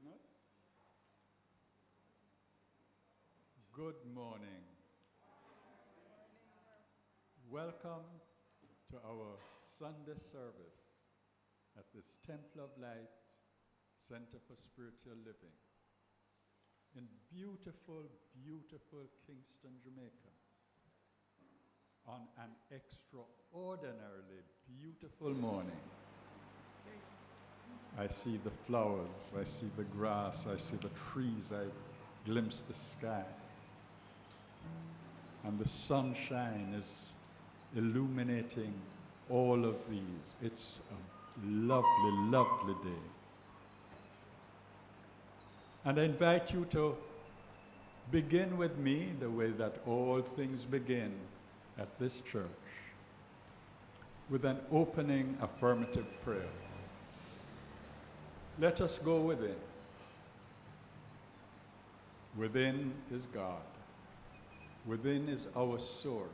signal. Good morning. Welcome to our Sunday service at this Temple of Light Center for Spiritual Living in beautiful, beautiful Kingston, Jamaica, on an extraordinarily beautiful morning. I see the flowers, I see the grass, I see the trees, I glimpse the sky. And the sunshine is illuminating all of these. It's a lovely, lovely day. And I invite you to begin with me the way that all things begin at this church, with an opening affirmative prayer. Let us go within. Within is God. Within is our source.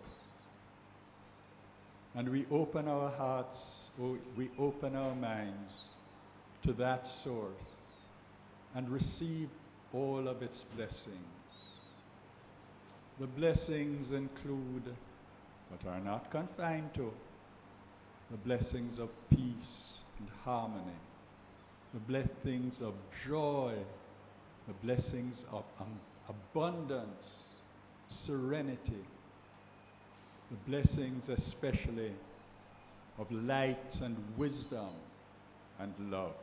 And we open our hearts, we open our minds to that source and receive all of its blessings. The blessings include, but are not confined to, the blessings of peace and harmony, the blessings of joy, the blessings of abundance, serenity, the blessings especially of light and wisdom and love.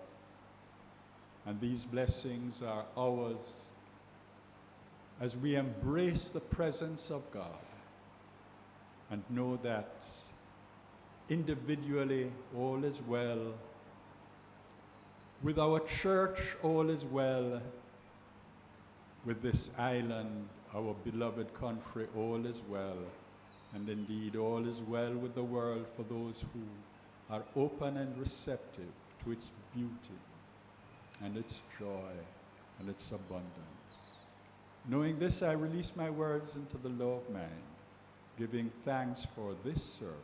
And these blessings are ours as we embrace the presence of God and know that individually all is well. With our church, all is well. With this island, our beloved country, all is well. And indeed, all is well with the world for those who are open and receptive to its beauty and its joy and its abundance. Knowing this, I release my words into the law of mind, giving thanks for this service.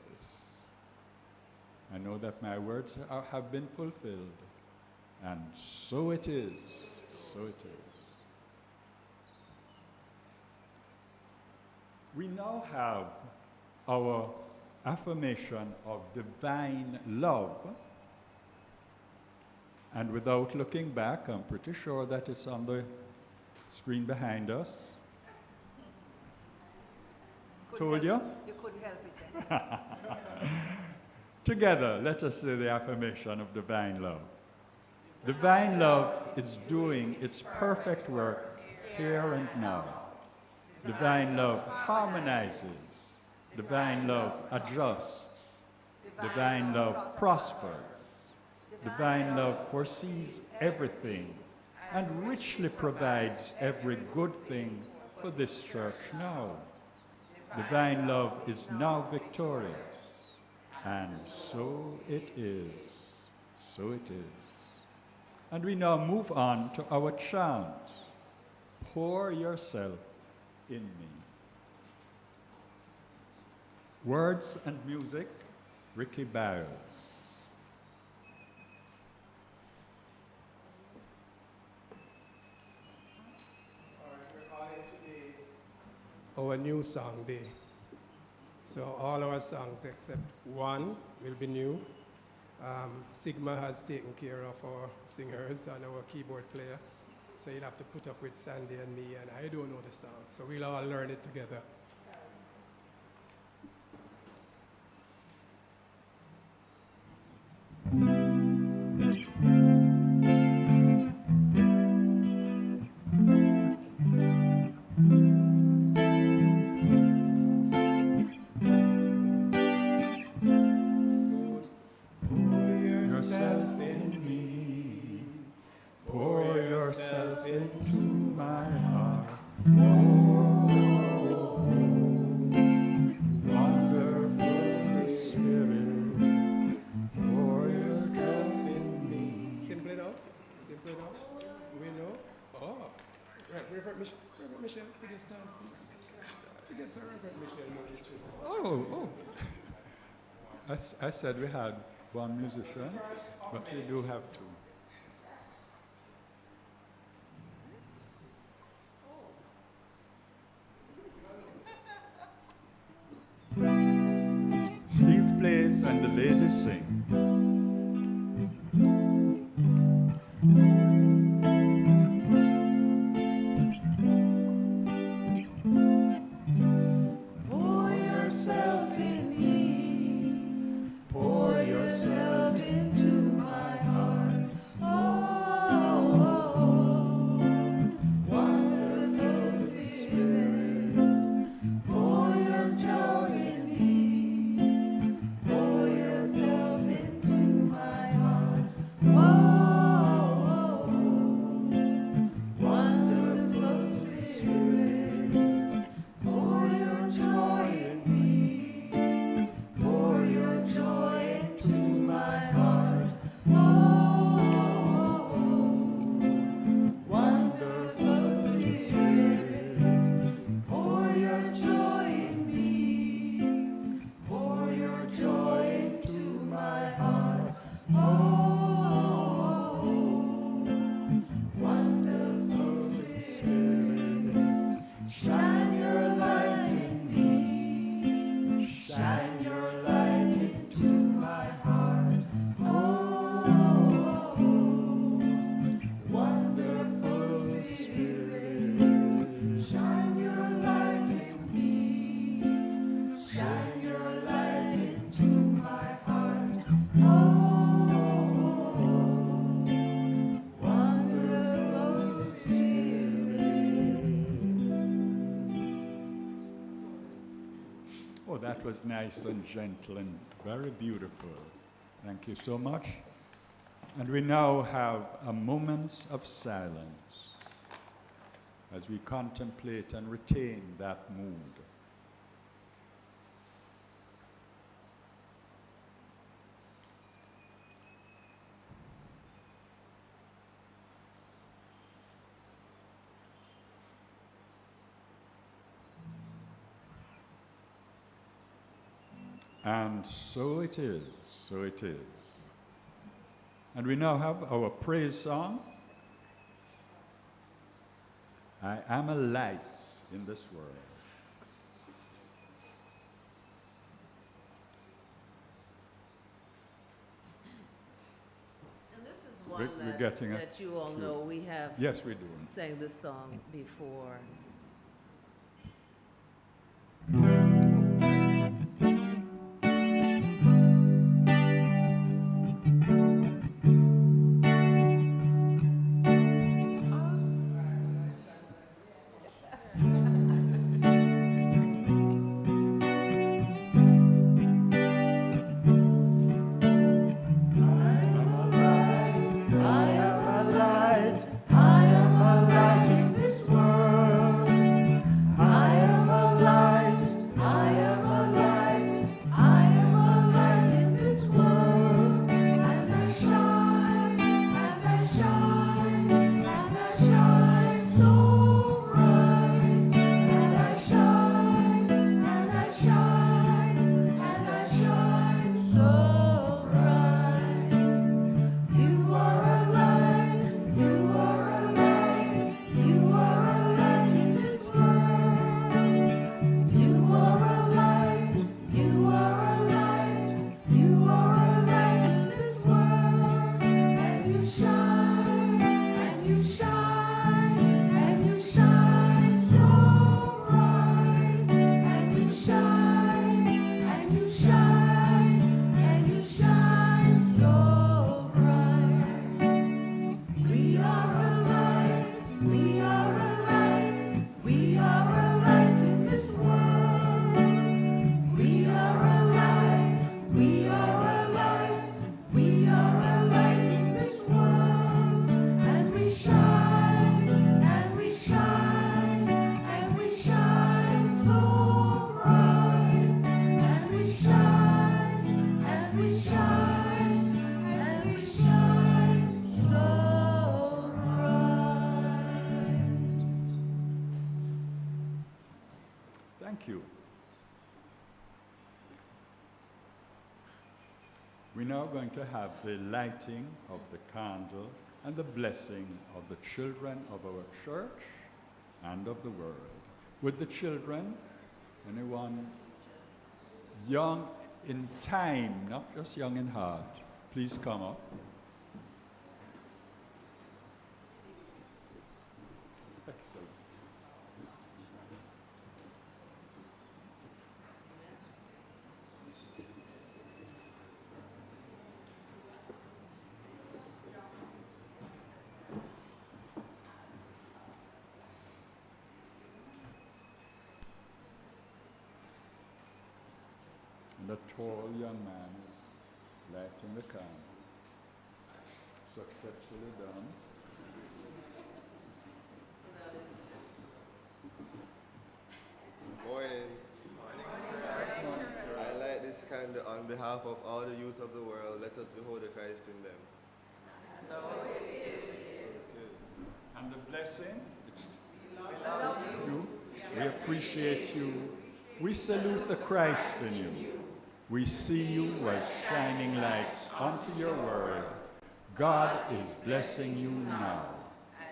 I know that my words have been fulfilled. And so it is, so it is. We now have our affirmation of divine love. And without looking back, I'm pretty sure that it's on the screen behind us. Told you? You couldn't help it. Together, let us say the affirmation of divine love. Divine love is doing its perfect work here and now. Divine love harmonizes. Divine love adjusts. Divine love prospers. Divine love foresees everything and richly provides every good thing for this church now. Divine love is now victorious. And so it is. So it is. And we now move on to our chant. Pour yourself in me. Words and music, Ricky Byers. All right, we're calling today our new song day. So all our songs except one will be new. Sigma has taken care of our singers and our keyboard player. So you'll have to put up with Sandy and me, and I don't know the song. So we'll all learn it together. Michele, could you stand, please? To get Sir Reverend Michele. Oh. I said we had one musician, but we do have two. Steve plays and the ladies sing. Pour yourself in me, pour yourself into my heart. Oh, wonderful Spirit, pour yourself in me, pour yourself into my heart. Oh, wonderful Spirit, pour your joy in me, pour your joy into my heart. Oh, wonderful Spirit, pour your joy in me, pour your joy into my heart. Oh, wonderful Spirit, shine your light in me, shine your light into my heart. Oh, wonderful Spirit, shine your light in me, shine your light into my heart. Oh, wonderful Spirit. Oh, that was nice and gentle and very beautiful. Thank you so much. And we now have a moment of silence as we contemplate and retain that mood. And so it is, so it is. And we now have our praise song. I am a light in this world. And this is We're one getting that you all to- know. We have Yes, we do. sang this song before. I am a light in this world. I am a light, I am a light, I am a light in this world. And I shine, and I shine, and I shine so bright. And I shine, and I shine, and I shine so bright. You are a light, you are a light, you are a light in this world. You are a light, you are a light, you are a light in this world. And you shine, and you shine, and you shine so bright. And you shine, and you shine, and you shine so bright. We are a light, we are a light, we are a light in this world. We are a light, we are a light, we are a light in this world. And we shine, and we shine, and we shine so bright. And we shine, and we shine, and we shine so bright. Thank you. We're now going to have the lighting of the candle and the blessing of the children of our church and of the world. With the children, anyone young in time, not just young in heart, please come up. Excellent. And the tall young man is lighting the candle. Successfully done. Morning. I light this candle on behalf of all the youth of the world. Let us behold the Christ in them. And the blessing, we love you. We appreciate you. We salute the Christ in you. We see you as shining lights unto your word. God is blessing you now.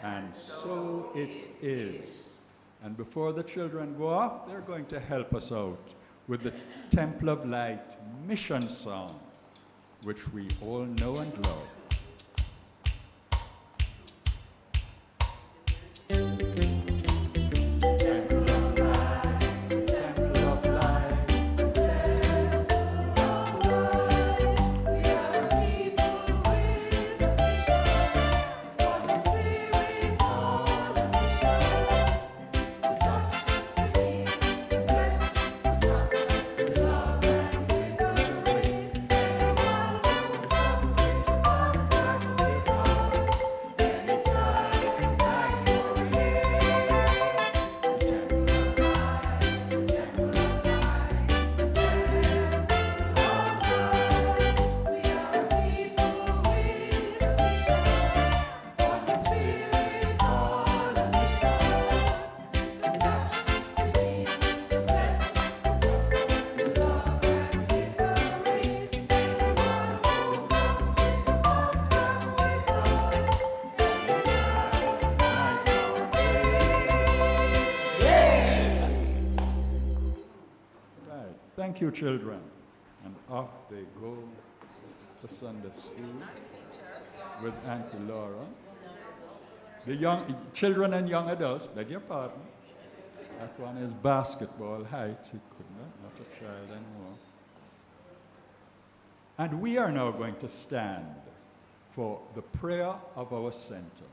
And so it is. And before the children go off, they're going to help us out with the Temple of Light mission song, which we all know and love. Thank you, children. And off they go to Sunday school with Auntie Laura. The young children and young adults, beg your pardon. That one is basketball height. He could not a child anymore. And we are now going to stand for the prayer of our center.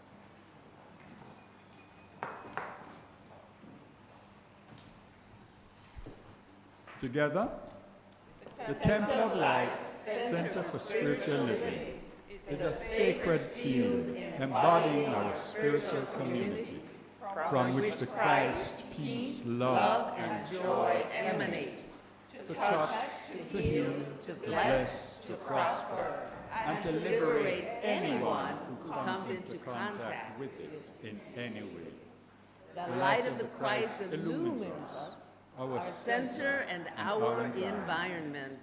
Together, the Temple of Light Center for Spiritual Living is a sacred field embodying our spiritual community, from which the Christ, peace, love, and joy emanate. to touch, to heal, To bless, to prosper, and to liberate anyone who comes into contact with it in any way. The light of the Christ illumines us, our center and our environment.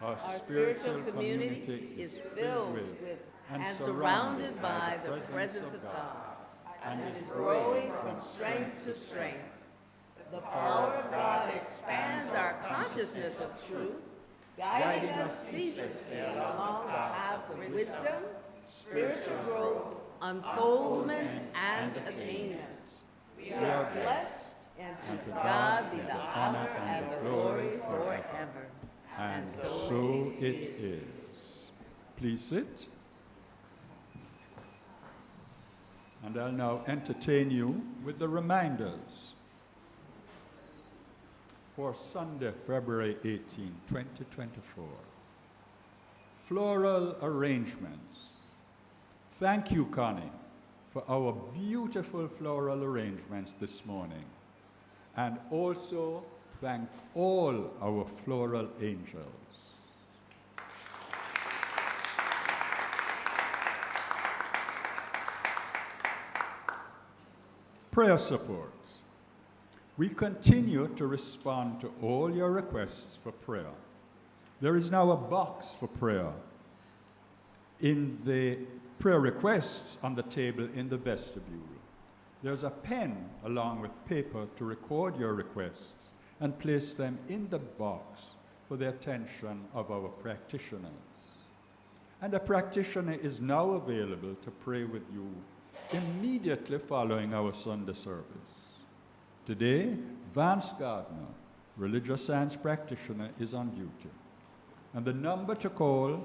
Our Our spiritual community is filled with and surrounded by the presence of God and is growing from strength to strength. The power of God expands our consciousness of truth, guiding us ceaselessly along the paths of wisdom, spiritual growth, unfoldment, and attainment. We are blessed, and to God be the honor and the glory forever. And so it is. Please sit. And I'll now entertain you with the reminders for Sunday, February 18, 2024. Floral arrangements. Thank you, Connie, for our beautiful floral arrangements this morning. And also thank all our floral angels. Prayer support. We continue to respond to all your requests for prayer. There is now a box for prayer in the prayer requests on the table in the vestibule. There's a pen along with paper to record your requests and place them in the box for the attention of our practitioners. And a practitioner is now available to pray with you immediately following our Sunday service. Today, Vance Gardner, religious science practitioner, is on duty. And the number to call,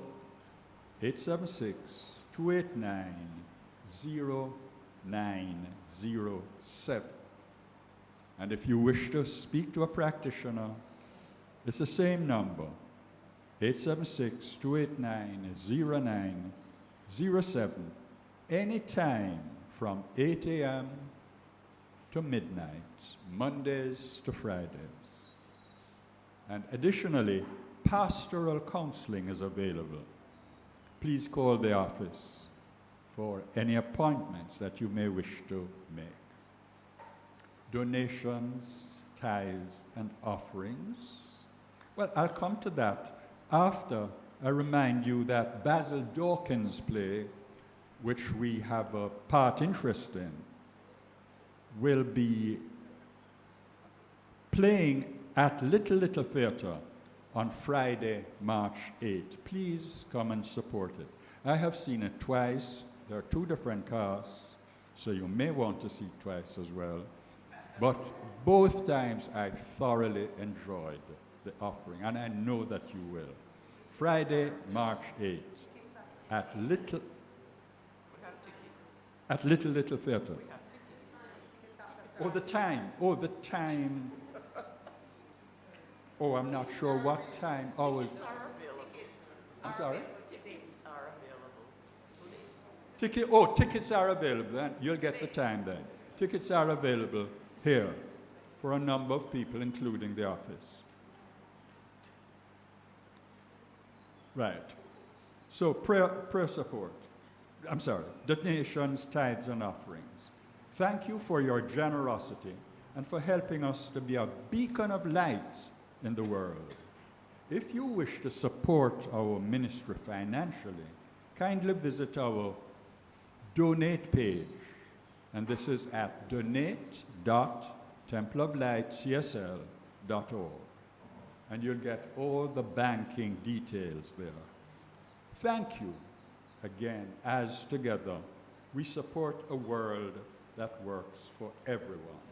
876-289-0907. And if you wish to speak to a practitioner, it's the same number, 876-289-0907, anytime from 8 a.m. to midnight, Mondays to Fridays. And additionally, pastoral counseling is available. Please call the office for any appointments that you may wish to make. Donations, tithes, and offerings. Well, I'll come to that after I remind you that Basil Dawkins' play, which we have a part interest in, will be playing at Little Theatre on Friday, March 8th. Please come and support it. I have seen it twice. There are 2 different casts, so you may want to see it twice as well. But both times I thoroughly enjoyed the offering, and I know that you will. Friday, March 8th, at Little Theatre. Oh, the time. Oh, I'm not sure what time. Tickets are available. I'm sorry? Tickets are available. Tickets are available. Then you'll get the time then. Tickets are available here for a number of people, including the office. Right. So prayer support. I'm sorry, donations, tithes, and offerings. Thank you for your generosity and for helping us to be a beacon of light in the world. If you wish to support our ministry financially, kindly visit our donate page. And this is at donate.templeoflightcsl.org. And you'll get all the banking details there. Thank you again, as together we support a world that works for everyone.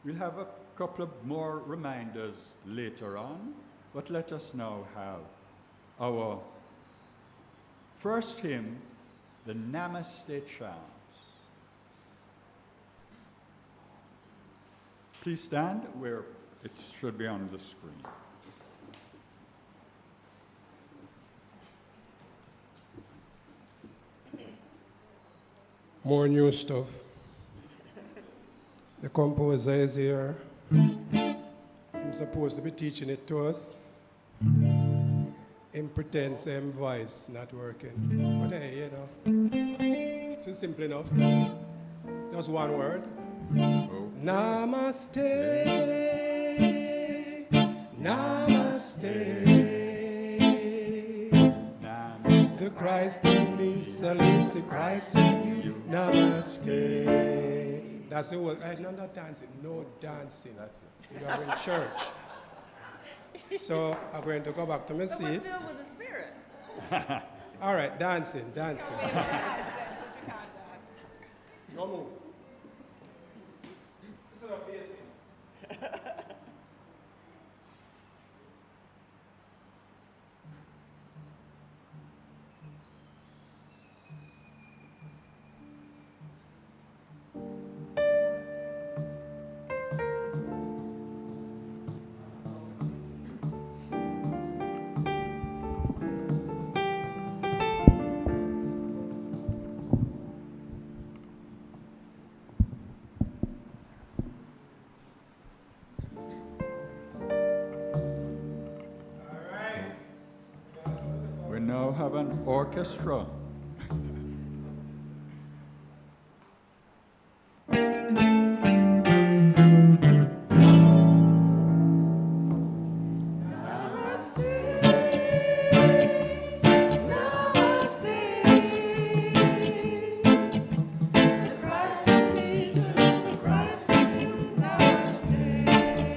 We'll have a couple of more reminders later on, but let us now have our first hymn, the Namaste chant. Please stand where it should be on the screen. More new stuff. The composer is here. I'm supposed to be teaching it to us. Him pretends same voice not working. But hey, you know. It's simple enough. Just one word. Oh. Namaste. Namaste. The Christ in me salutes the Christ in you. Namaste. That's the word. No, not dancing. No dancing. That's it. You are in church. So I'm going to go back to my So we're seat. filled with the Spirit. All right, dancing. No move. This is a basic. We now have an orchestra. The Christ in me salutes the Christ in you. Namaste.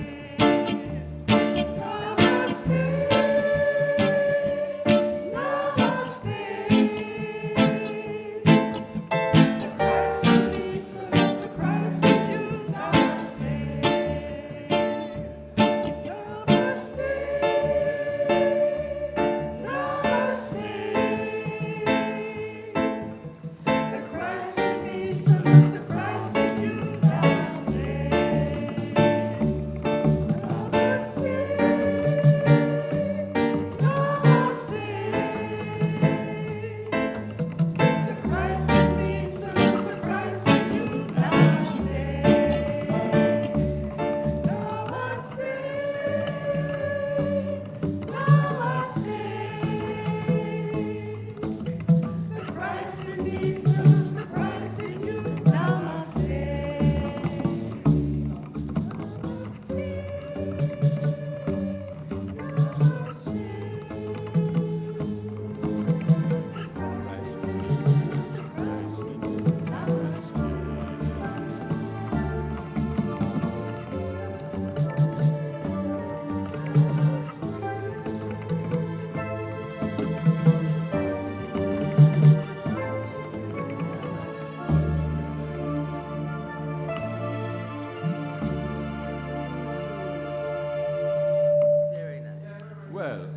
Well,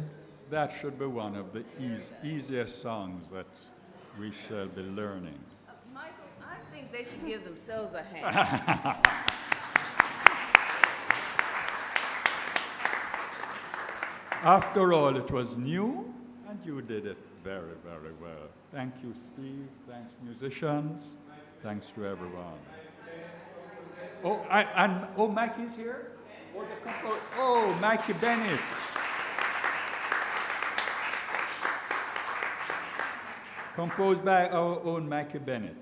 that should be one of the easiest songs that we shall be learning. Michael, I think they should give themselves a hand. After all, it was new, and you did it very, very well. Thank you, Steve. Thanks, musicians. Thanks to everyone. Oh, Mikey's here? Oh, Mikey Bennett. Composed by our own Mikey Bennett.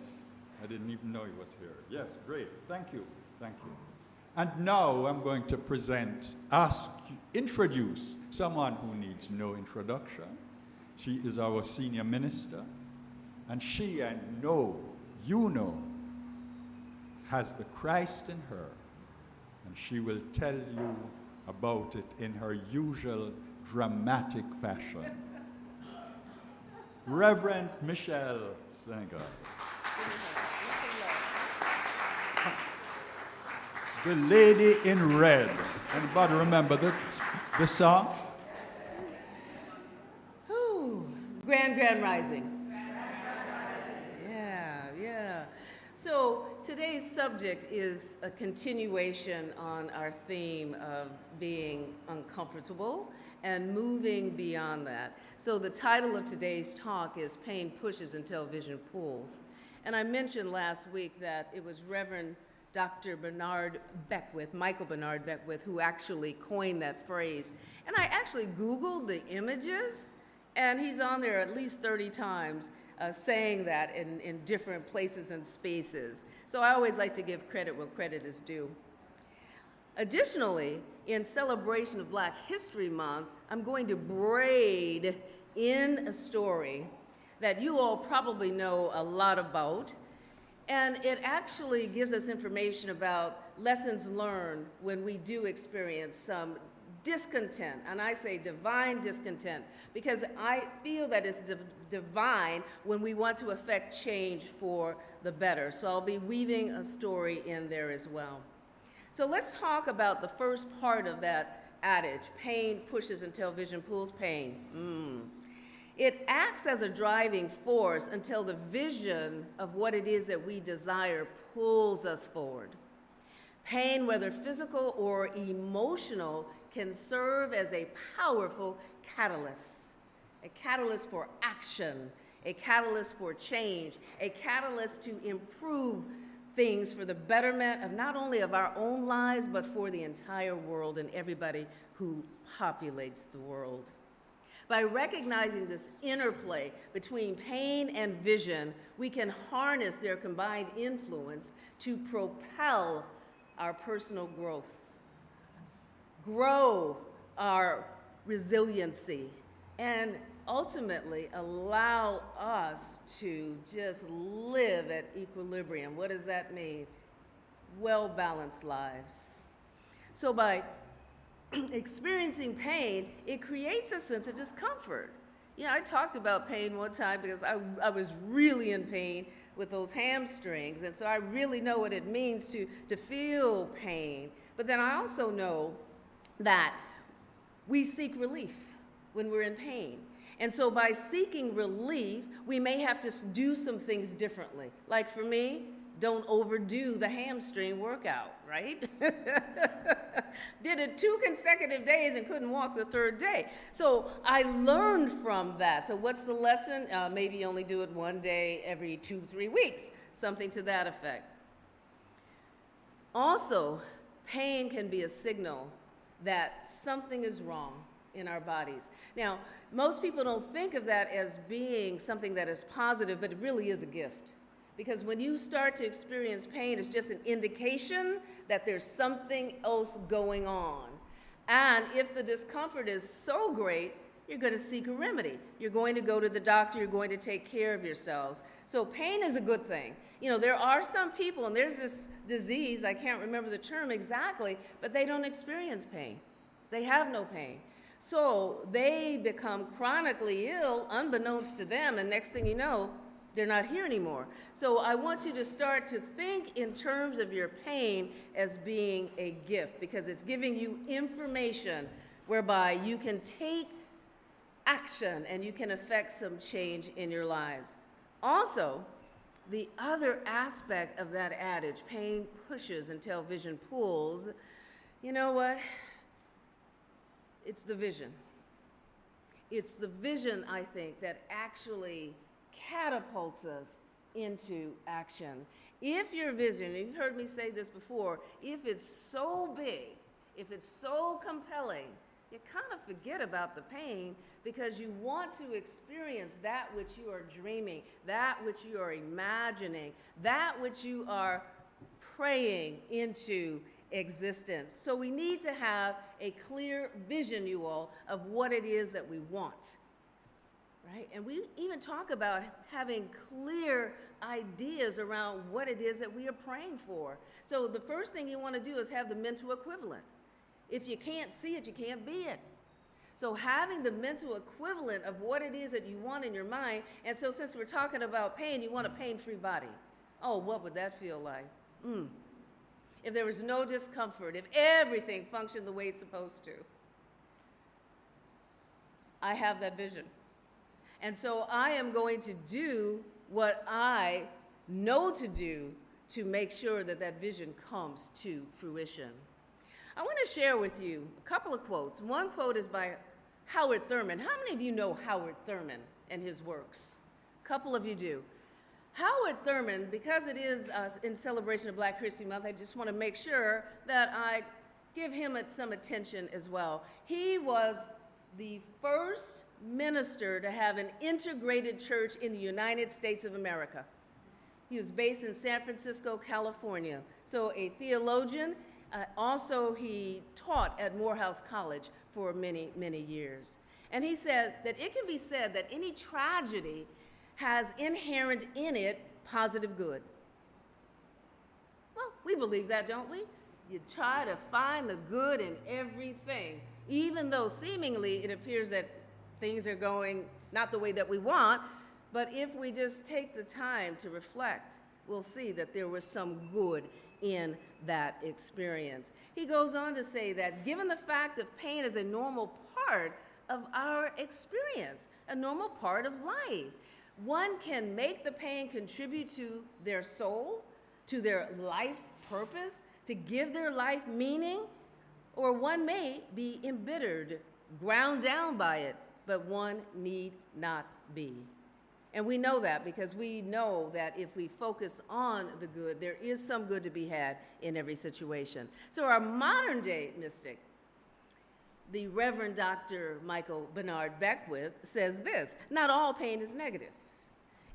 I didn't even know he was here. Yes, great. Thank you. Thank you. And now I'm going to introduce someone who needs no introduction. She is our senior minister, and she, I know, you know, has the Christ in her, and she will tell you about it in her usual dramatic fashion. Reverend Michele Synegal. The Lady in Red. Anybody remember the song? Grand Rising. Yeah. So today's subject is a continuation on our theme of being uncomfortable and moving beyond that. So the title of today's talk is Pain Pushes Until Vision Pulls. And I mentioned last week that it was Reverend Dr. Bernard Beckwith, Michael Bernard Beckwith, who actually coined that phrase. And I actually Googled the images, and he's on there at least 30 times saying that in different places and spaces. So I always like to give credit where credit is due. Additionally, in celebration of Black History Month, I'm going to braid in a story that you all probably know a lot about, and it actually gives us information about lessons learned when we do experience some discontent, and I say divine discontent, because I feel that it's divine when we want to affect change for the better. So I'll be weaving a story in there as well. So let's talk about the first part of that adage, pain pushes until vision pulls pain. It acts as a driving force until the vision of what it is that we desire pulls us forward. Pain, whether physical or emotional, can serve as a powerful catalyst for action, a catalyst for change, a catalyst to improve things for the betterment of not only of our own lives, but for the entire world and everybody who populates the world. By recognizing this interplay between pain and vision, we can harness their combined influence to propel our personal growth, grow our resiliency, and ultimately allow us to just live at equilibrium. What does that mean? Well-balanced lives. So by experiencing pain, it creates a sense of discomfort. Yeah, I talked about pain one time because I was really in pain with those hamstrings, and so I really know what it means to feel pain. But then I also know that we seek relief when we're in pain. And so by seeking relief, we may have to do some things differently. Like for me, don't overdo the hamstring workout, right? Did it 2 consecutive days and couldn't walk the 3rd day. So I learned from that. So what's the lesson? Maybe only do it 1 day every 2-3 weeks, something to that effect. Also, pain can be a signal that something is wrong in our bodies. Now, most people don't think of that as being something that is positive, but it really is a gift. Because when you start to experience pain, it's just an indication that there's something else going on. And if the discomfort is so great, you're going to seek a remedy. You're going to go to the doctor. You're going to take care of yourselves. So pain is a good thing. You know, there are some people, and there's this disease, I can't remember the term exactly, but they don't experience pain. They have no pain. So they become chronically ill, unbeknownst to them, and next thing you know, they're not here anymore. So I want you to start to think in terms of your pain as being a gift, because it's giving you information whereby you can take action, and you can affect some change in your lives. Also, the other aspect of that adage, pain pushes until vision pulls, you know what? It's the vision. It's the vision, I think, that actually catapults us into action. If your vision, and you've heard me say this before, if it's so big, if it's so compelling, you kind of forget about the pain because you want to experience that which you are dreaming, that which you are imagining, that which you are praying into existence. So we need to have a clear vision, you all, of what it is that we want, right? And we even talk about having clear ideas around what it is that we are praying for. So the first thing you want to do is have the mental equivalent. If you can't see it, you can't be it. So having the mental equivalent of what it is that you want in your mind, and so since we're talking about pain, you want a pain-free body. Oh, what would that feel like? If there was no discomfort, if everything functioned the way it's supposed to. I have that vision. And so I am going to do what I know to do to make sure that that vision comes to fruition. I want to share with you a couple of quotes. One quote is by Howard Thurman. How many of you know Howard Thurman and his works? A couple of you do. Howard Thurman, because it is in celebration of Black History Month, I just want to make sure that I give him some attention as well. He was the first minister to have an integrated church in the United States of America. He was based in San Francisco, California. So a theologian. Also, he taught at Morehouse College for many, many years. And he said that it can be said that any tragedy has inherent in it positive good. Well, we believe that, don't we? You try to find the good in everything, even though seemingly it appears that things are going not the way that we want, but if we just take the time to reflect, we'll see that there was some good in that experience. He goes on to say that given the fact of pain is a normal part of our experience, a normal part of life, one can make the pain contribute to their soul, to their life purpose, to give their life meaning, or one may be embittered, ground down by it, but one need not be. And we know that because we know that if we focus on the good, there is some good to be had in every situation. So our modern day mystic, the Reverend Dr. Michael Bernard Beckwith, says this: not all pain is negative.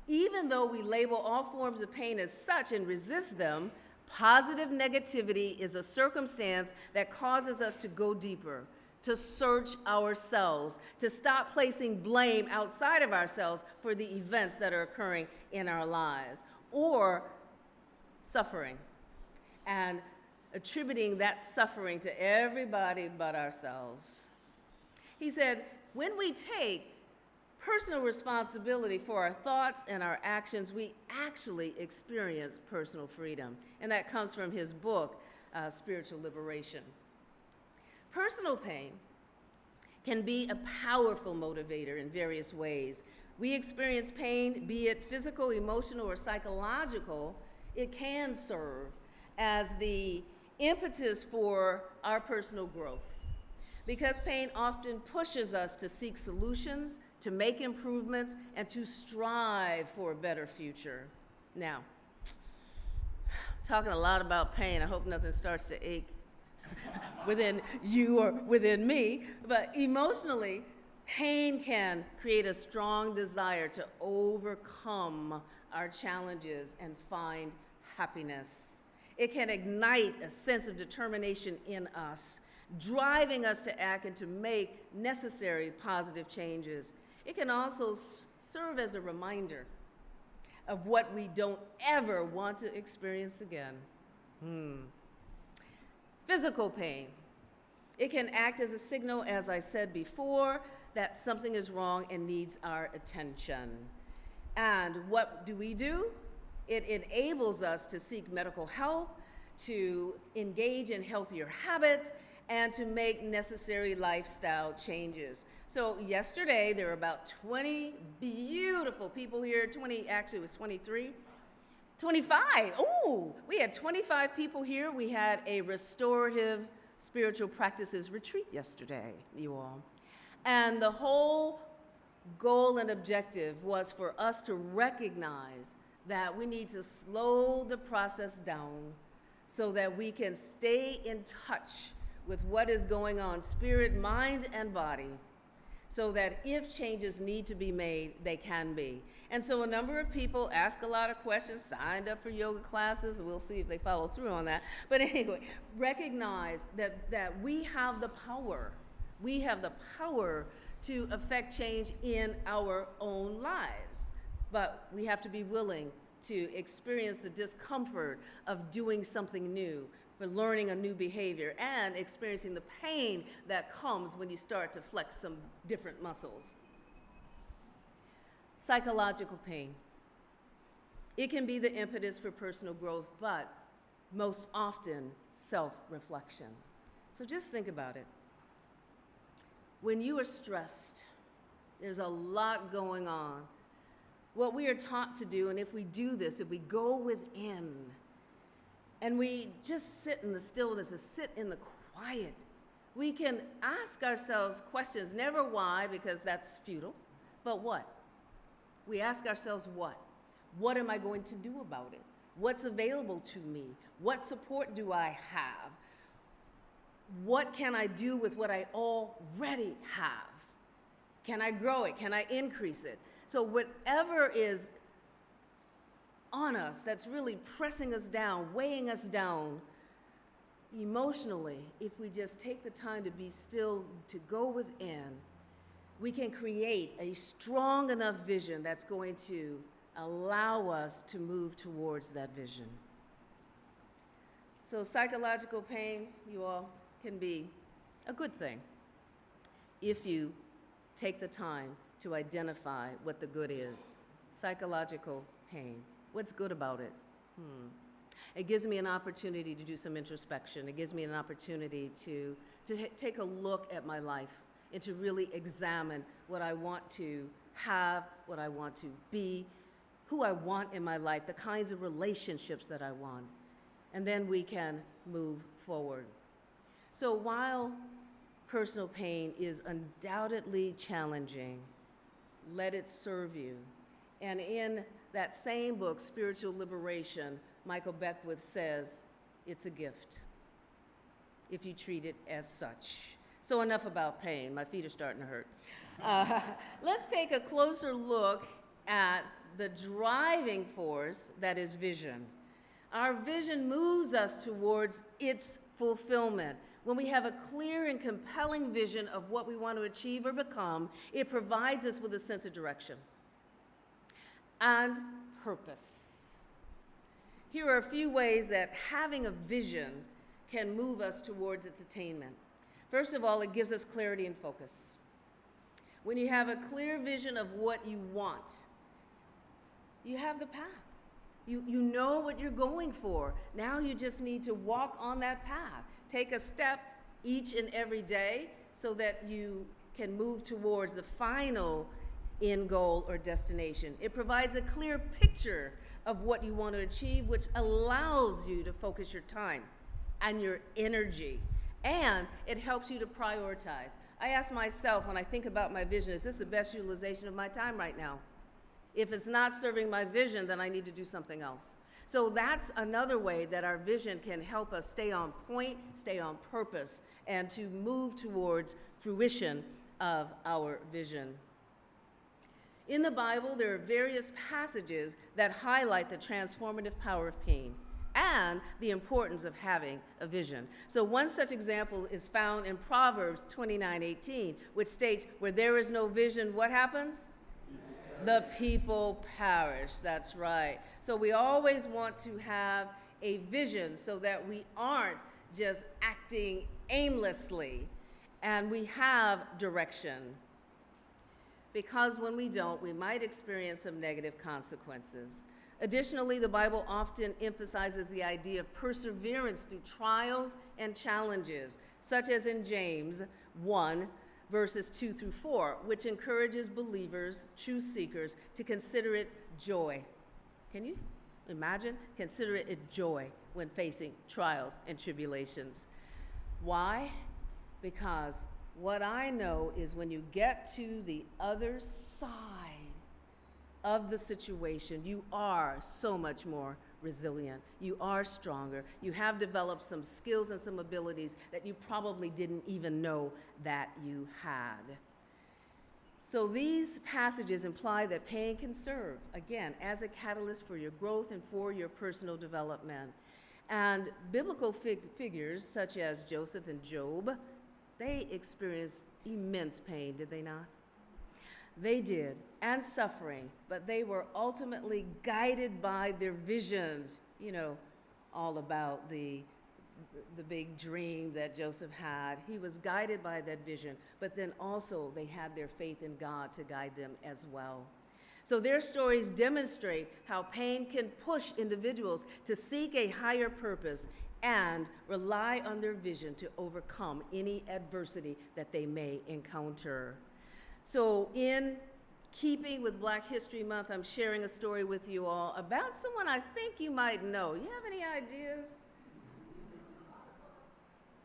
Even though we label all forms of pain as such and resist them, positive negativity is a circumstance that causes us to go deeper, to search ourselves, to stop placing blame outside of ourselves for the events that are occurring in our lives, or suffering, and attributing that suffering to everybody but ourselves. He said, when we take personal responsibility for our thoughts and our actions, we actually experience personal freedom. And that comes from his book, Spiritual Liberation. Personal pain can be a powerful motivator in various ways. We experience pain, be it physical, emotional, or psychological. It can serve as the impetus for our personal growth, because pain often pushes us to seek solutions, to make improvements, and to strive for a better future. Now, talking a lot about pain, I hope nothing starts to ache within you or within me, but emotionally, pain can create a strong desire to overcome our challenges and find happiness. It can ignite a sense of determination in us, driving us to act and to make necessary positive changes. It can also serve as a reminder of what we don't ever want to experience again. Physical pain. It can act as a signal, as I said before, that something is wrong and needs our attention. And what do? It enables us to seek medical help, to engage in healthier habits, and to make necessary lifestyle changes. So yesterday, there were about 20 beautiful people here. 20, actually it was 23. 25, ooh, we had 25 people here. We had a restorative spiritual practices retreat yesterday, you all. And the whole goal and objective was for us to recognize that we need to slow the process down so that we can stay in touch with what is going on, spirit, mind, and body, so that if changes need to be made, they can be. And so a number of people asked a lot of questions, signed up for yoga classes. We'll see if they follow through on that. But anyway, recognize that we have the power. We have the power to affect change in our own lives. But we have to be willing to experience the discomfort of doing something new, for learning a new behavior, and experiencing the pain that comes when you start to flex some different muscles. Psychological pain. It can be the impetus for personal growth, but most often self-reflection. So just think about it. When you are stressed, there's a lot going on. What we are taught to do, and if we do this, if we go within, and we just sit in the stillness and sit in the quiet, we can ask ourselves questions, never why, because that's futile, but what? We ask ourselves what? What am I going to do about it? What's available to me? What support do I have? What can I do with what I already have? Can I grow it? Can I increase it? So whatever is on us that's really pressing us down, weighing us down emotionally, if we just take the time to be still, to go within, we can create a strong enough vision that's going to allow us to move towards that vision. So psychological pain, you all, can be a good thing if you take the time to identify what the good is. Psychological pain. What's good about it? It gives me an opportunity to do some introspection. It gives me an opportunity to take a look at my life and to really examine what I want to have, what I want to be, who I want in my life, the kinds of relationships that I want. And then we can move forward. So while personal pain is undoubtedly challenging, let it serve you. And in that same book, Spiritual Liberation, Michael Beckwith says, it's a gift if you treat it as such. So enough about pain. My feet are starting to hurt. Let's take a closer look at the driving force that is vision. Our vision moves us towards its fulfillment. When we have a clear and compelling vision of what we want to achieve or become, it provides us with a sense of direction and purpose. Here are a few ways that having a vision can move us towards its attainment. First of all, it gives us clarity and focus. When you have a clear vision of what you want, you have the path. You know what you're going for. Now you just need to walk on that path. Take a step each and every day so that you can move towards the final end goal or destination. It provides a clear picture of what you want to achieve, which allows you to focus your time and your energy, and it helps you to prioritize. I ask myself when I think about my vision, is this the best utilization of my time right now? If it's not serving my vision, then I need to do something else. So that's another way that our vision can help us stay on point, stay on purpose, and to move towards fruition of our vision. In the Bible, there are various passages that highlight the transformative power of pain and the importance of having a vision. So one such example is found in Proverbs 29:18, which states, where there is no vision, what happens? The people perish. That's right. So we always want to have a vision so that we aren't just acting aimlessly, and we have direction. Because when we don't, we might experience some negative consequences. Additionally, the Bible often emphasizes the idea of perseverance through trials and challenges, such as in James 1, verses 2 through 4, which encourages believers, truth seekers, to consider it joy. Can you imagine? Consider it joy when facing trials and tribulations. Why? Because what I know is when you get to the other side of the situation, you are so much more resilient. You are stronger. You have developed some skills and some abilities that you probably didn't even know that you had. So these passages imply that pain can serve, again, as a catalyst for your growth and for your personal development. And biblical figures such as Joseph and Job, they experienced immense pain, did they not? They did, and suffering, but they were ultimately guided by their visions, all about the big dream that Joseph had. He was guided by that vision, but then also they had their faith in God to guide them as well. So their stories demonstrate how pain can push individuals to seek a higher purpose and rely on their vision to overcome any adversity that they may encounter. So in keeping with Black History Month, I'm sharing a story with you all about someone I think you might know. You have any ideas?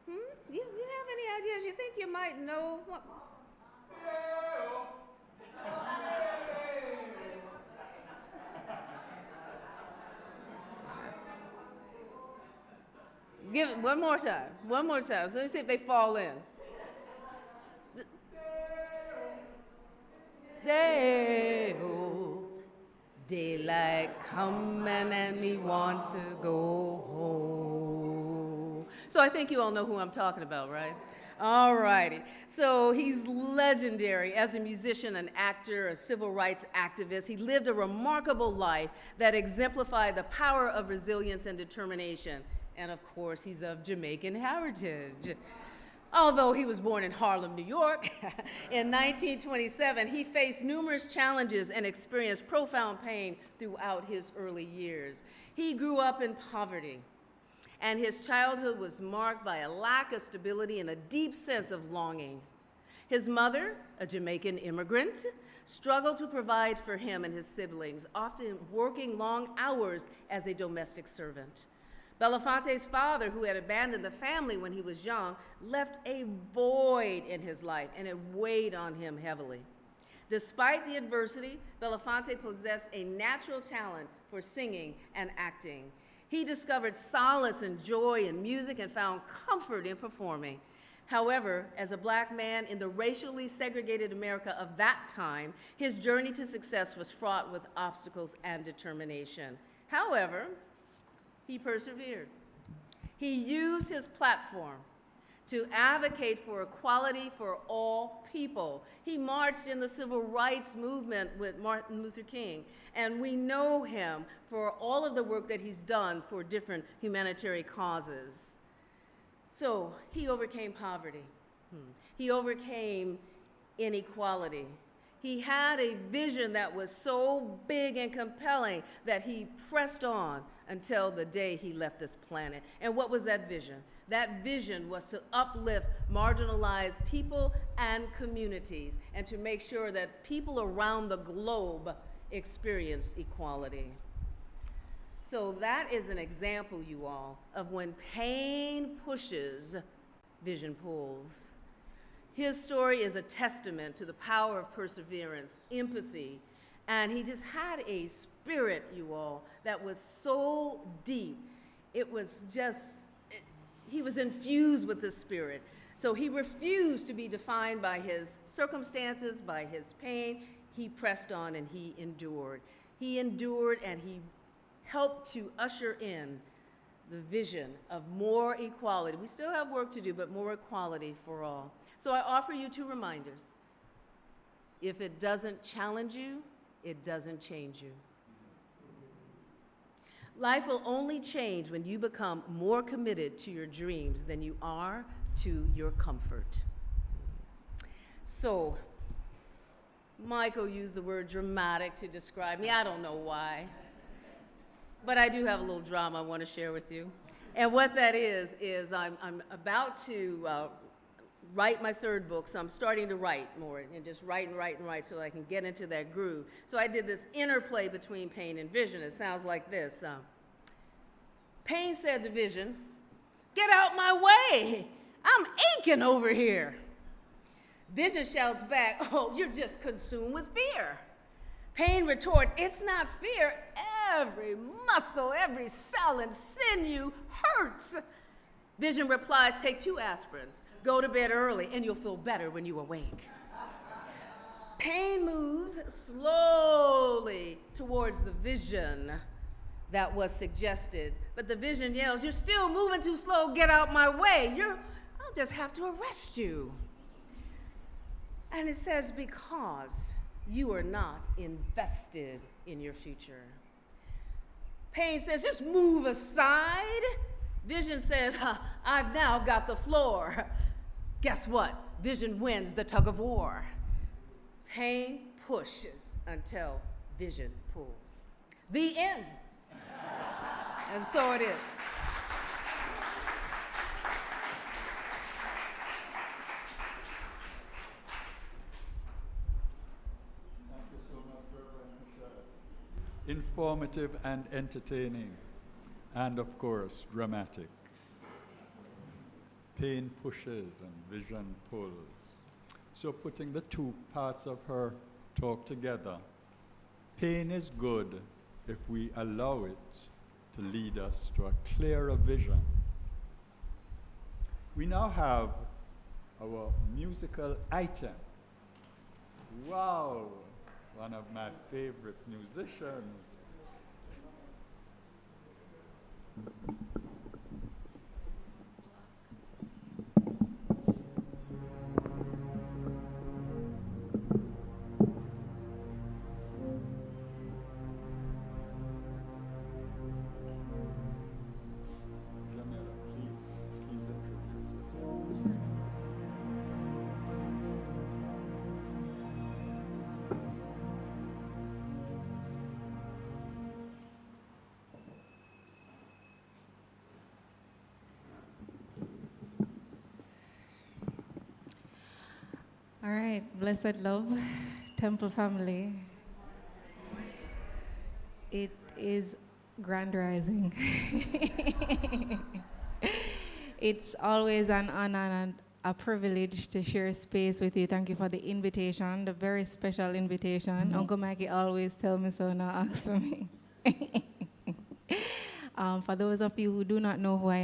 You have any ideas you think you might know? Give it one more time. One more time. So let me see if they fall in. Day-oh, daylight coming and me want to go home. So I think you all know who I'm talking about, right? All righty. So he's legendary as a musician, an actor, a civil rights activist. He lived a remarkable life that exemplified the power of resilience and determination. And of course, he's of Jamaican heritage. Although he was born in Harlem, New York, in 1927, he faced numerous challenges and experienced profound pain throughout his early years. He grew up in poverty, and his childhood was marked by a lack of stability and a deep sense of longing. His mother, a Jamaican immigrant, struggled to provide for him and his siblings, often working long hours as a domestic servant. Belafonte's father, who had abandoned the family when he was young, left a void in his life, and it weighed on him heavily. Despite the adversity, Belafonte possessed a natural talent for singing and acting. He discovered solace and joy in music and found comfort in performing. However, as a Black man in the racially segregated America of that time, his journey to success was fraught with obstacles and determination. However, he persevered. He used his platform to advocate for equality for all people. He marched in the civil rights movement with Martin Luther King, and we know him for all of the work that he's done for different humanitarian causes. So he overcame poverty. He overcame inequality. He had a vision that was so big and compelling that he pressed on until the day he left this planet. And what was that vision? That vision was to uplift marginalized people and communities and to make sure that people around the globe experienced equality. So that is an example, you all, of when pain pushes, vision pulls. His story is a testament to the power of perseverance, empathy, and he just had a spirit, you all, that was so deep. It was just, he was infused with the spirit. So he refused to be defined by his circumstances, by his pain. He pressed on and he endured. He endured and he helped to usher in the vision of more equality. We still have work to do, but more equality for all. So I offer you two reminders. If it doesn't challenge you, it doesn't change you. Life will only change when you become more committed to your dreams than you are to your comfort. So, Michael used the word dramatic to describe me. I don't know why. But I do have a little drama I want to share with you. And what that is I'm about to write my third book, so I'm starting to write more and just write so I can get into that groove. So I did this interplay between pain and vision. It sounds like this. Pain said to Vision, "Get out my way. I'm aching over here." Vision shouts back, "Oh, you're just consumed with fear." Pain retorts, "It's not fear. Every muscle, every cell and sinew hurts." Vision replies, "Take 2 aspirins, go to bed early, and you'll feel better when you awake." Pain moves slowly towards the vision that was suggested, but the vision yells, "You're still moving too slow. Get out my way. I'll just have to arrest you." And it says, "Because you are not invested in your future." Pain says, "Just move aside." Vision says, "I've now got the floor." Guess what? Vision wins the tug of war. Pain pushes until Vision pulls. The end. And so it is. Informative and entertaining, and of course, dramatic. Pain pushes and vision pulls. So putting the 2 parts of her talk together, pain is good if we allow it to lead us to a clearer vision. We now have our musical item. Wow! One of my favorite musicians. Jamila, please introduce yourself. All right, blessed love, Temple family. It is grand rising. It's always an honor and a privilege to share space with you. Thank you for the invitation, the very special invitation. Uncle Mikey always tell me so, now ask for me. For those of you who do not know who I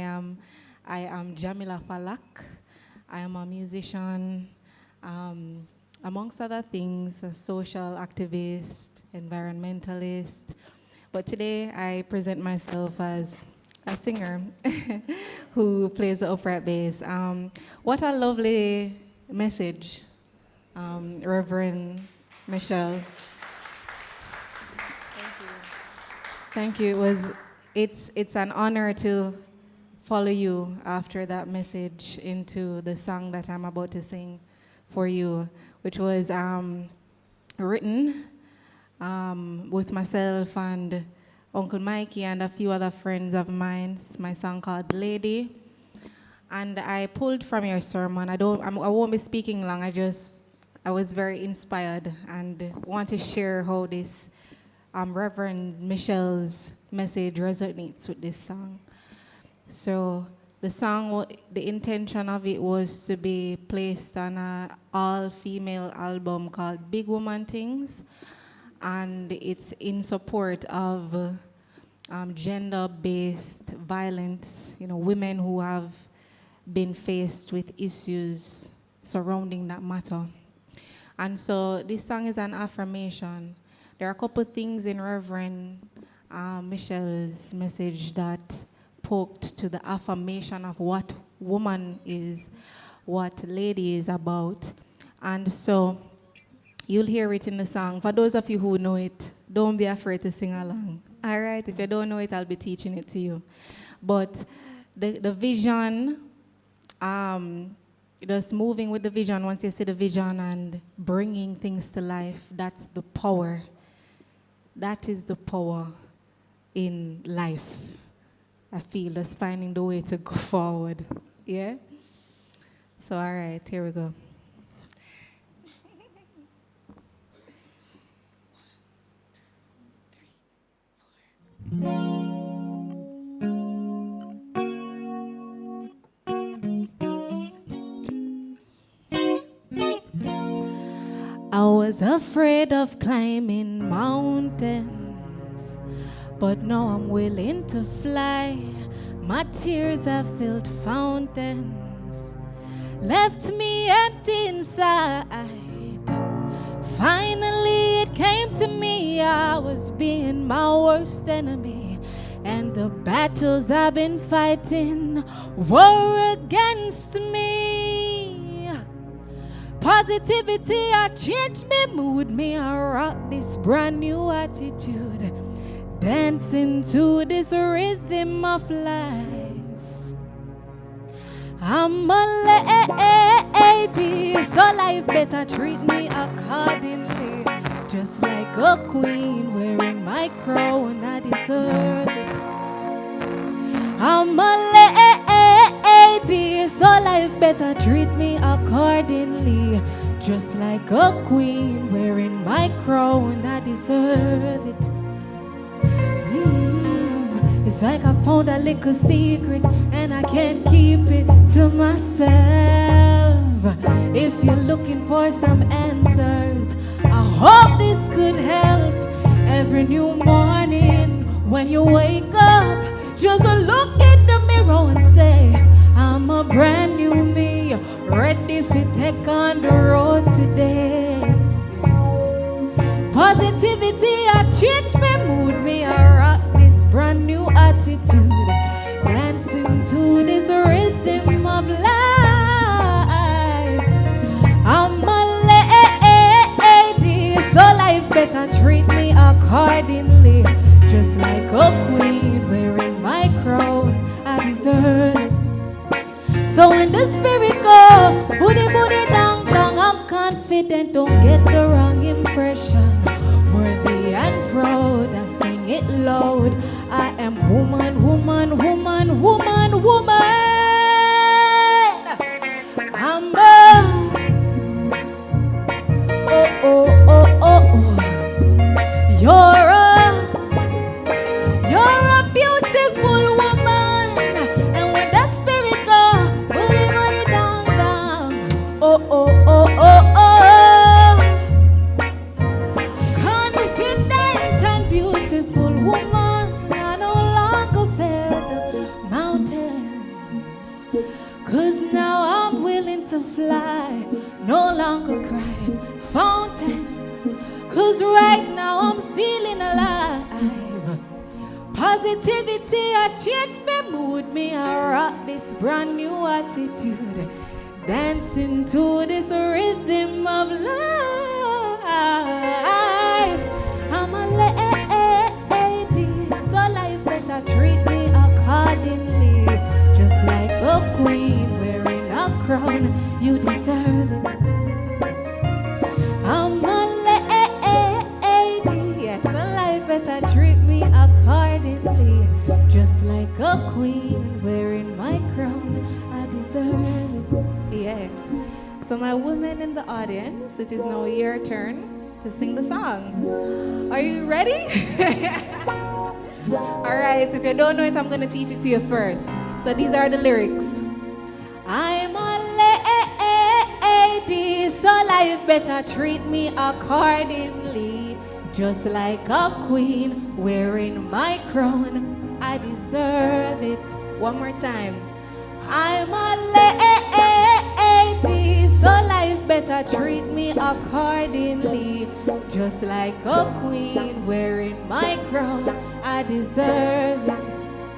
am Jamila Falak. I am a musician, amongst other things, a social activist, environmentalist. But today I present myself as a singer who plays the upright bass. What a lovely message, Reverend Michele. Thank you. It's an honor to follow you after that message into the song that I'm about to sing for you, which was written with myself and Uncle Mikey and a few other friends of mine. It's my song called Lady. And I pulled from your sermon. I won't be speaking long. I was very inspired and want to share how this Reverend Michele's message resonates with this song. So the song, the intention of it was to be placed on an all-female album called Big Woman Things, and it's in support of gender-based violence, women who have been faced with issues surrounding that matter. And so this song is an affirmation. There are a couple things in Reverend Michele's message that poked to the affirmation of what woman is, what lady is about. And so you'll hear it in the song. For those of you who know it, don't be afraid to sing along. All right? If you don't know it, I'll be teaching it to you. But the vision, just moving with the vision, once you see the vision and bringing things to life, that's the power. That is the power in life. I feel that's finding the way to go forward. Yeah? So, all right, here we go. I was afraid of climbing mountains, but now I'm willing to fly. My tears have filled fountains, left me empty inside. Finally it came to me, I was being my worst enemy, and the battles I've been fighting were against me. Positivity, I changed me mood, me I rock this brand new attitude, dancing to this rhythm of life. I'm a lady, so life better treat me accordingly, just like a queen wearing my crown, I deserve it. I'm a lady, so life better treat me accordingly, just like a queen wearing my crown, I deserve it. It's like I found a little secret and I can't keep it to myself. If you're looking for some answers, I hope this could help. Every new morning when you wake up, just look in the mirror and say, I'm a brand new me, ready to take on the road today. Positivity, I change my mood, me I rock this brand new attitude, dancing to this rhythm of life. I'm a lady, so life better treat me accordingly, just like a queen wearing my crown, I deserve it. So when the spirit go, booty booty dang dang, I'm confident, don't get the wrong impression. Worthy and proud, I sing it loud. I am woman, woman, woman, woman, woman. I'm a oh oh oh oh oh. You're a beautiful woman. And when that spirit go, booty booty dang dang. Oh oh oh oh oh. Confident and beautiful woman, I no longer fear the mountains, 'cause now I'm willing to fly, no longer cry fountains, 'cause right now I'm feeling alive. Positivity, I change my mood, me I rock this brand new attitude, dancing to this rhythm of life. I'm a lady, so life better treat me accordingly, just like a queen wearing a crown, you deserve it. I'm a lady, yes, so life better treat me accordingly, just like a queen wearing my crown, I deserve it. Yeah. So my women in the audience, it is now your turn to sing the song. Are you ready? All right, if you don't know it, I'm going to teach it to you first. So these are the lyrics. I'm a lady, so life better treat me accordingly, just like a queen wearing my crown, I deserve it. One more time. I'm a lady, so life better treat me accordingly, just like a queen wearing my crown, I deserve it.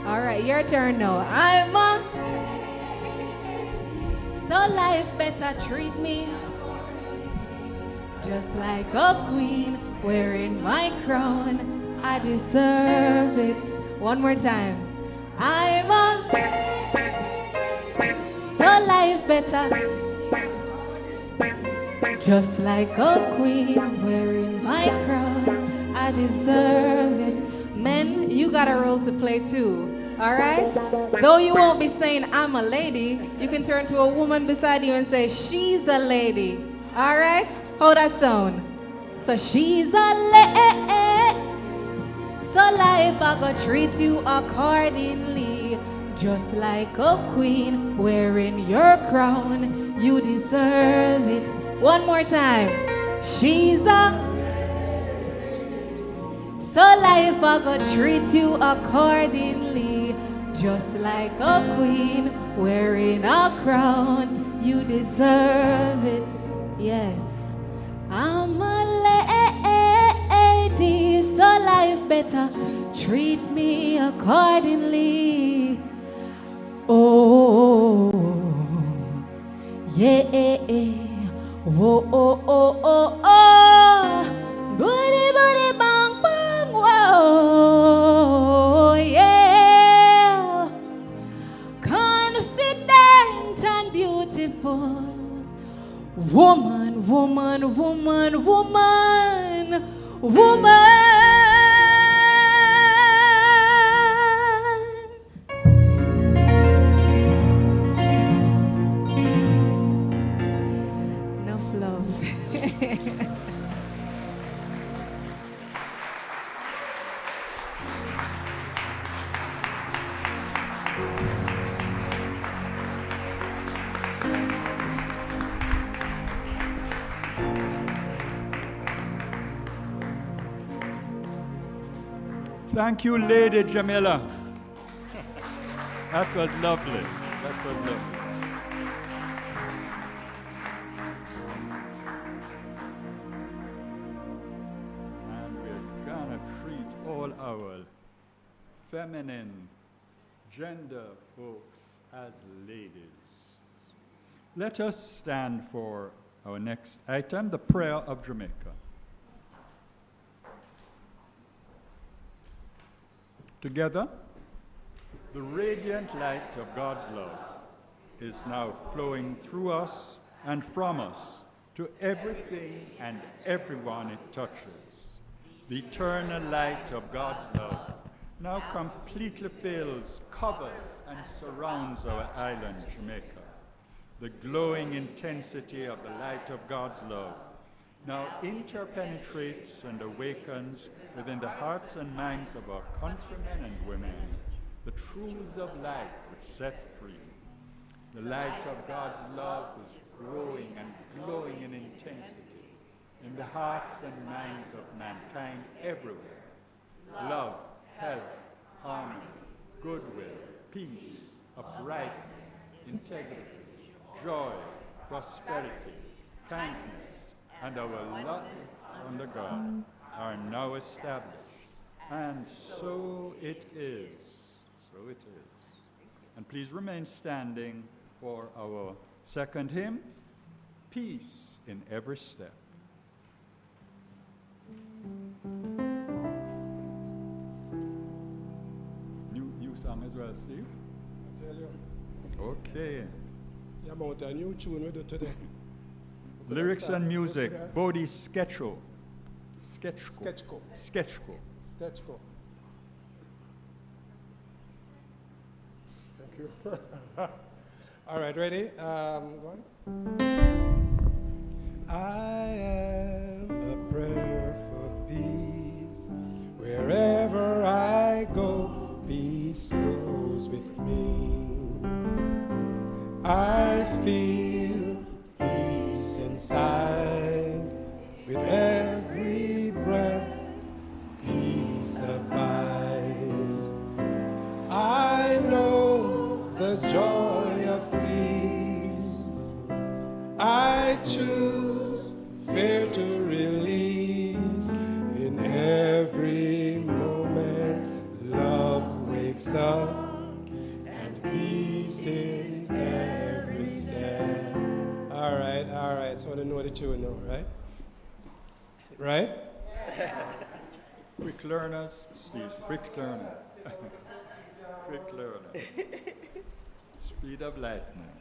All right, your turn now. I'm a so life better treat me just like a queen wearing my crown, I deserve it. One more time. I'm a so life better just like a queen wearing my crown, I deserve it. Men, you got a role to play too. All right? Though you won't be saying, I'm a lady, you can turn to a woman beside you and say, she's a lady. All right? How that sound? So she's a lady. So life I go treat you accordingly. Just like a queen wearing your crown. You deserve it. One more time. She's a... So life I go treat you accordingly. Just like a queen wearing a crown. You deserve it. Yes. I'm a lady. So life better treat me accordingly. Oh, yeah. Whoa, oh, oh, oh, oh. Booty, booty, bang, bang, whoa, yeah. Confident and beautiful. Woman, woman, woman, woman, woman. Enough love. Thank you, Lady Jamila. That was lovely. That was lovely. And we're gonna treat all our feminine gender folks as ladies. Let us stand for our next item, the prayer of Jamaica. Together, the radiant light of God's love is now flowing through us and from us to everything and everyone it touches. The eternal light of God's love now completely fills, covers, and surrounds our island, Jamaica. The glowing intensity of the light of God's love now interpenetrates and awakens within the hearts and minds of our countrymen and women the truths of life which set free. The light of God's love is growing and glowing in intensity in the hearts and minds of mankind everywhere. Love, health, harmony, goodwill, peace, uprightness, integrity, joy, prosperity, kindness, and our love under God are now established. And so it is. So it is. And please remain standing for our second hymn, Peace in Every Step. New song as well, Steve? I tell you. Okay. Yeah, about a new tune we do today. Lyrics and music, Bodhi Sketchko. Sketchko. Sketchko. Thank you. All right, ready? Go on. I am a prayer for peace. Wherever I go, peace goes with me. I feel peace inside. With every breath, peace abides. I know the joy of peace. I choose fear to release. In every moment, love wakes up, and peace in every step. All right. So I want to know the tune now, right? Right? Quick learners, Steve, quick learners. Quick learners. Speed of lightning.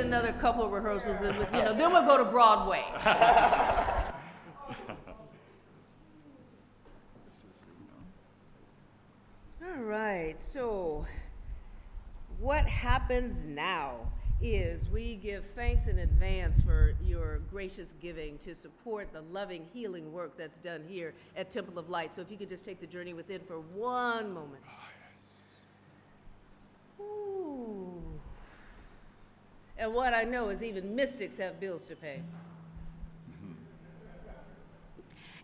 another couple of rehearsals, then then we'll go to Broadway. All right, so what happens now is we give thanks in advance for your gracious giving to support the loving, healing work that's done here at Temple of Light. So if you could just take the journey within for one moment. Ooh. And what I know is even mystics have bills to pay.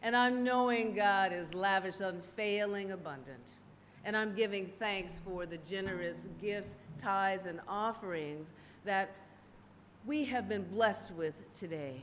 And I'm knowing God is lavish, unfailing, abundant. And I'm giving thanks for the generous gifts, tithes, and offerings that we have been blessed with today.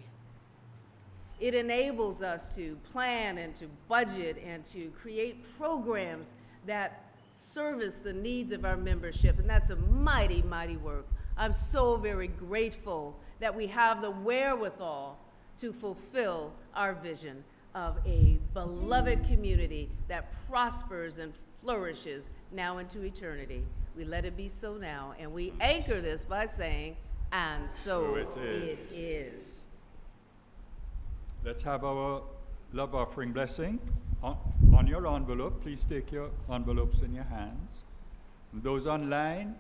It enables us to plan and to budget and to create programs that service the needs of our membership, and that's a mighty, mighty work. I'm so very grateful that we have the wherewithal to fulfill our vision of a beloved community that prospers and flourishes now into eternity. We let it be so now, and we anchor this by saying, and so it is. Let's have our love offering blessing. On your envelope, please take your envelopes in your hands. And those online,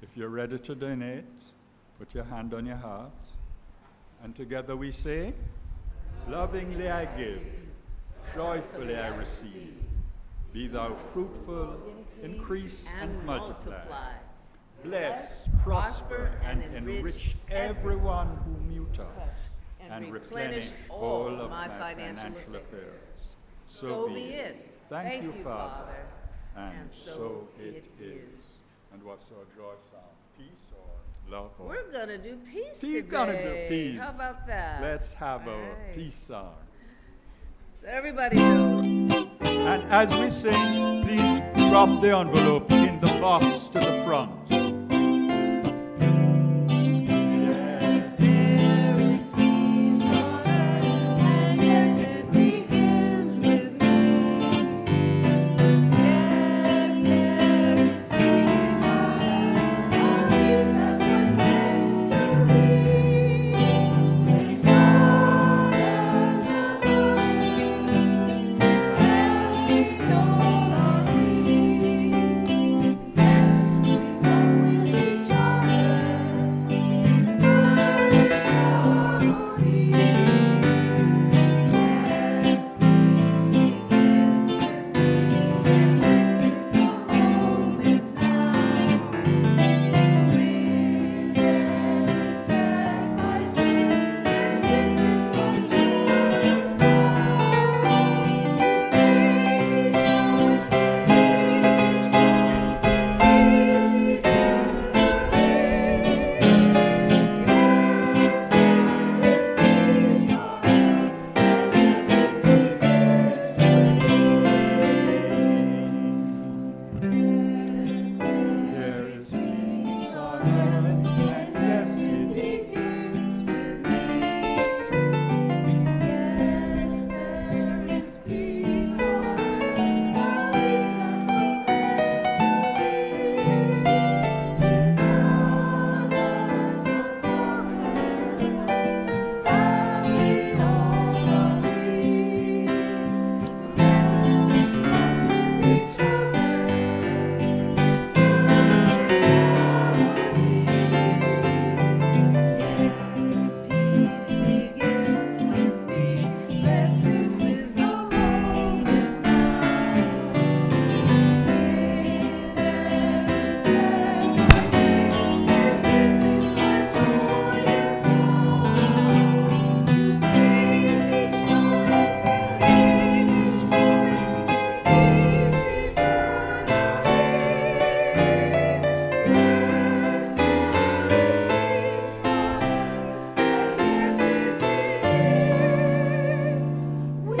if you're ready to donate, put your hand on your heart. And together we say, lovingly I give, joyfully I receive. Be thou fruitful, increase and multiply. Bless, prosper, and enrich everyone whom you touch, and replenish all of my financial affairs. So be it. Thank you, Father. And so it is. And what's our joy sound? Peace or love? Or We're going to do peace Peace, today. gonna do peace. How about that? Let's have All our right. peace song. So everybody knows. And as we sing, please drop the envelope in the box to the front. Yes, there is peace on earth, and yes, it begins with me. Yes, there is peace on earth, a peace that was meant to be. With others of family all are we. Yes, we walk with each other in perfect harmony. Yes, peace begins with me. Yes, this is the moment now. With every step I take, yes, this is what joy is now. To take each moment, live each moment in peace eternally. Yes, there is peace on earth, and yes, it begins with me. There is peace on earth, and yes, it Begins with me. Yes, there is peace on earth, a peace that was meant to be. With others not forever, family all are we. Yes, we walk with each other Yes, peace begins with me. Yes, this is the moment now. With every step I take, yes, this is where joy is found. To take each moment, live each moment in peace eternally. Yes, there is peace on earth, and yes, it begins with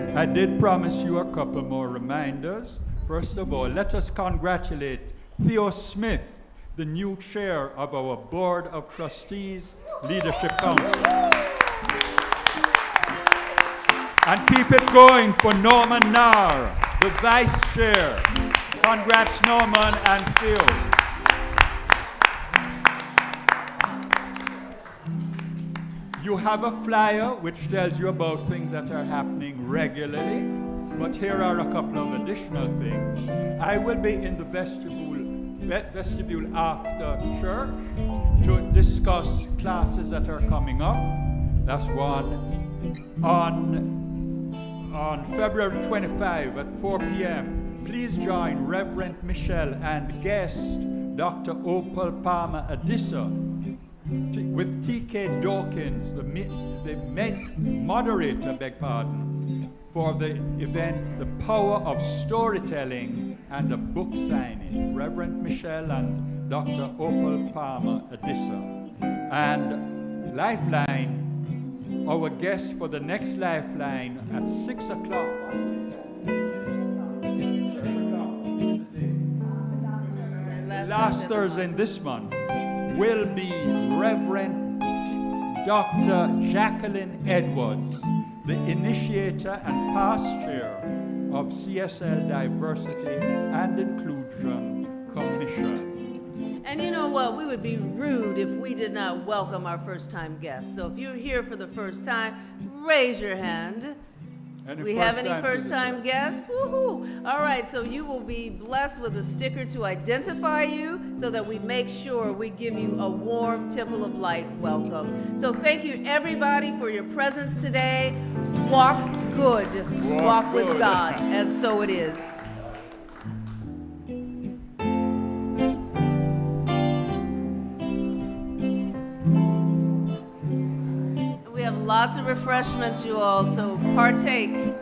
me. I did promise you a couple more reminders. First of all, let us congratulate Theo Smith, the new chair of our Board of Trustees Leadership Council. And keep it going for Norman Nair, the vice chair. Congrats, Norman and Phil. You have a flyer which tells you about things that are happening regularly, but here are a couple of additional things. I will be in the vestibule after church to discuss classes that are coming up. That's one. On February 25 at 4 p.m., please join Reverend Michele and guest Dr. Opal Palmer Adissa with T.K. Dawkins, the moderator, for the event, The Power of Storytelling and a Book Signing. Reverend Michele and Dr. Opal Palmer Adissa. And Lifeline, our guest for the next Lifeline at 6 o'clock. Last Thursday in this month will be Reverend Dr. Jacqueline Edwards, the initiator and past chair of CSL Diversity and Inclusion Commission. And you know what? We would be rude if we did not welcome our first-time guests. So if you're here for the first time, raise your hand. We have any first-time guests? Woohoo! All right, so you will be blessed with a sticker to identify you so that we make sure we give you a warm Temple of Light welcome. So thank you, everybody, for your presence today. Walk good. Walk with God. And so it is. We have lots of refreshments, you all, so partake.